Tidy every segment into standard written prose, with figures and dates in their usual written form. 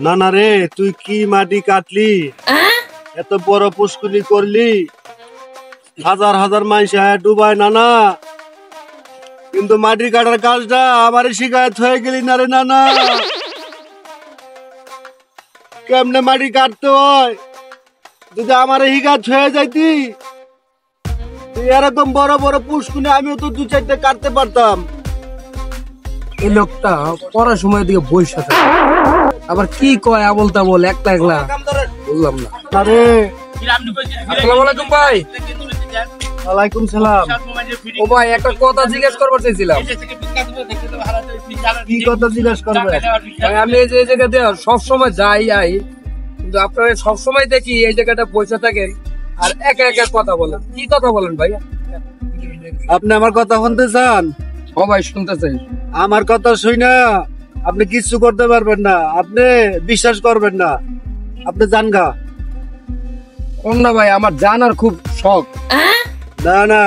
না না রে, তুই কি মাটি কাটলি, এত বড় পুষ্কুনি করলি, হাজার হাজার মানুষ ডুবায় নানা, কিন্তু মাটি কাটার কাজটা আমার শিকায়ত হয়ে গেলি না রে নানা। কেমনে মাটি কাটতে হয় যদি আমার শিকায়ত হয়ে যাইতি, এরকম বড় বড় পুষ্কুনি আমিও তো দু চারটে কাটতে পারতাম। এই লোকটা পড়ার সময় দিকে বসে থাকে, আবার কি কয় আবল তাবল একলা একলা, বুঝলাম না। আরে আসসালামু আলাইকুম ভাই। ওয়ালাইকুম সালাম। ও ভাই, একটা কথা জিজ্ঞেস করবার চাইছিলাম। কি কথা জিজ্ঞেস করবে? ভাই আমি এই যে এই জায়গাতে সবসময় যাই আই, কিন্তু আপনারা সবসময় দেখি এই জায়গাটা বসে থাকেন আর একা একা কথা বলেন। কি কথা বলেন ভাই? আপনি আমার কথা শুনতে চান? ও ভাই শুনতে চাই। আমার কথা শুই না আপনি কিচ্ছু করতে পারবেন না, আপনি বিশ্বাস করবেন না, আপনি জানগা। কোন না ভাই, আমার জানার খুব শখ। না না,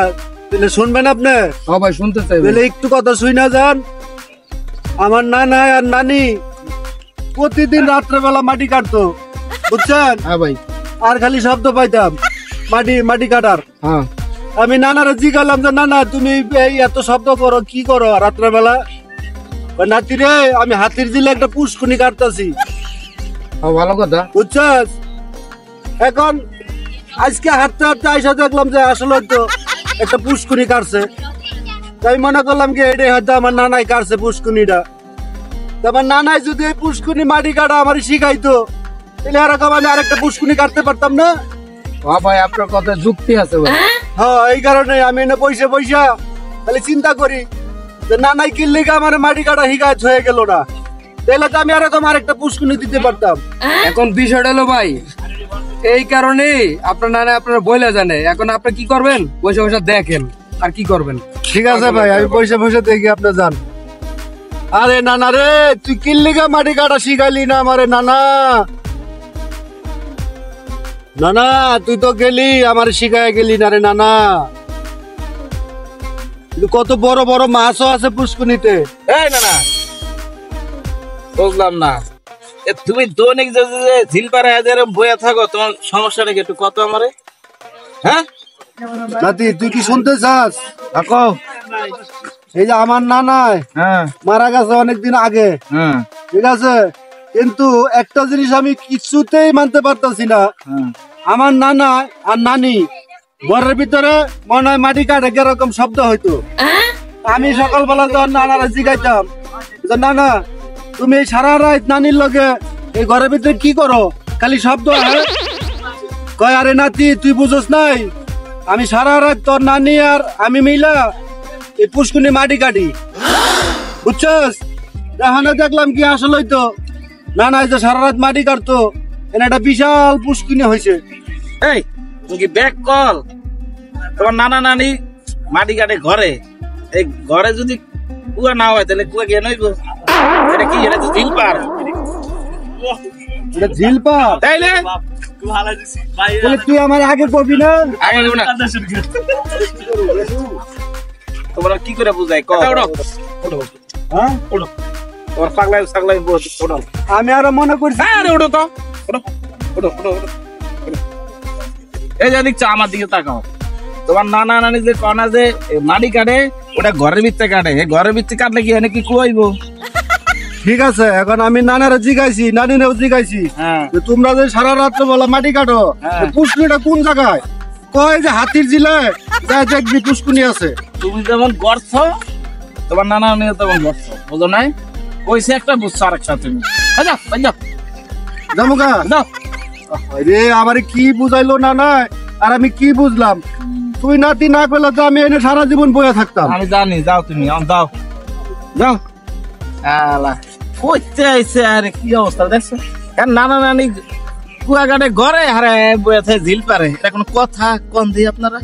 তাহলে শুনবেন আপনি? ও ভাই শুনতে চাই। তাহলে একটু কথা শুই না যান। আমার নানা আর নানি প্রতিদিন রাত্রেবেলা মাটি কাটতো, বুঝছেন? হ্যাঁ ভাই। আর খালি শব্দ পাইতাম মাটি কাটার। হ্যাঁ। আমি নানারে জিজ্ঞালাম যে নানা তুমি এই এত শব্দ করো, কি করো রাত্রেবেলা? নাতি রে, আমি হাতির দিলে একটা পুষ্কুনি কাটতাছি। ভালো কথা, বুঝছস? এখন আজকে হাঁটতে হাঁটতে আইসা দেখলাম যে আসলে তো একটা পুষ্কুনি কাটছে। তাই মনে করলাম কি এটাই হয়তো আমার নানাই কাটছে পুষ্কুনিটা। আমার নানাই যদি এই পুষ্কুনি মাটি কাটা আমার শিখাইতো, তাহলে এরকম আমি আরেকটা পুষ্কুনি কাটতে পারতাম না। ভাই আপনার কথা যুক্তি আছে ভাই। হ্যাঁ, এই কারণে আমি এনে পয়সা তাহলে চিন্তা করি যে নানাই কিনলে আমার মাটি কাটা শিকায়ত হয়ে গেল না, তাহলে তো আমি এরকম আরেকটা পুষ্কুনি দিতে পারতাম। এখন বিষয়টা হলো ভাই, এই কারণে আপনার নানা আপনার বইলা জানে। এখন আপনি কি করবেন? পয়সা পয়সা দেখেন আর কি করবেন। ঠিক আছে ভাই, আমি পয়সা দেখি, আপনি যান। আরে নানা রে, তুই কিল্লিগা মাটি কাটা শিখাইলি না আমারে নানা। নানা তুই তো গেলি আমার শিখায় গেলি না রে নানা। কত বড় বড় মাছও আছে পুষ্কুনিতে। এই না না, বুঝলাম না। তুমি দৈনিক ঝিল পাড়ে বইয়া থাকো, তোমার সমস্যাটা কি একটু কত আমারে? হ্যাঁ নাতি, তুই কি শুনতে চাস? এই যে আমার নানায় মারা গেছে অনেকদিন আগে, ঠিক আছে, কিন্তু একটা জিনিস আমি কিছুতেই মানতে পারতাছি না। আমার নানা আর নানি ঘরের ভিতরে মনে হয় মাটি কাটে এরকম শব্দ হইতো। আমি সকালবেলা যখন নানারা জিগাইতাম যে নানা তুমি এই সারা রাত নানির লগে এই ঘরের ভিতরে কি করো, খালি শব্দ হয়। কয় আরে নাতি তুই বুঝোস নাই, আমি সারা রাত তোর নানি আর আমি মিলা এই পুষ্কুনি মাটি কাটি, বুঝছস? এখানে দেখলাম কি আসলে তো নানা যে সারা রাত মাটি কাটতো, এনে একটা বিশাল পুষ্কুনি হয়েছে। এই তুমি কি ব্যাক কল? তোমার নানা নানি মাটি কাটে ঘরে, এই ঘরে যদি কুয়া না হয় তাহলে কুয়া গিয়ে নইব। এটা কি, এটা তো ঝিল পার। এটা ঝিল পার তাইলে তাহলে তুই আমার আগে করবি না? আগে নেব না। তোমরা কি করে বুঝাই? হ্যাঁ, তোমার পাগলাই ওঠো। আমি আরো মনে করছি। আরে ওঠো তো, ওঠো। এই যে দেখছো আমার দিকে তাকাও। তোমার নানা নানি যে কনা যে মাটি কাটে, ওটা ঘরের ভিতরে কাটে। ঘরের ভিতরে কাটলে কি এনে কি কুয়াইবো? ঠিক আছে, এখন আমি নানারা জিগাইছি, নানিরাও জিগাইছি যে তোমরা যে সারা রাত্রে বলা মাটি কাটো, পুষ্কুনিটা কোন জায়গায়? কয় যে হাতির জিলে যাই দেখবি পুষ্কুনি আছে। তুমি যেমন গর্ছ, তোমার নানা নানিও তেমন গর্ছ, বুঝো নাই? কইছে একটা বুঝছো আরেকটা তুমি। জামুকা রে, আমারে কি বুঝাইলো নানা আর আমি কি বুঝলাম? তুই নাতি না পেলে তো আমি এনে সারা জীবন বয়ে থাকতাম। আমি জানি, যাও তুমি যাও। আলা কইতে আইছে, আরে কি অবস্থা দেখছো? নানা নানি কুয়াঘাটে ঘরে হারে বয়ে থাকে ঝিল পারে, এটা কোনো কথা? কোন দিয়ে আপনারা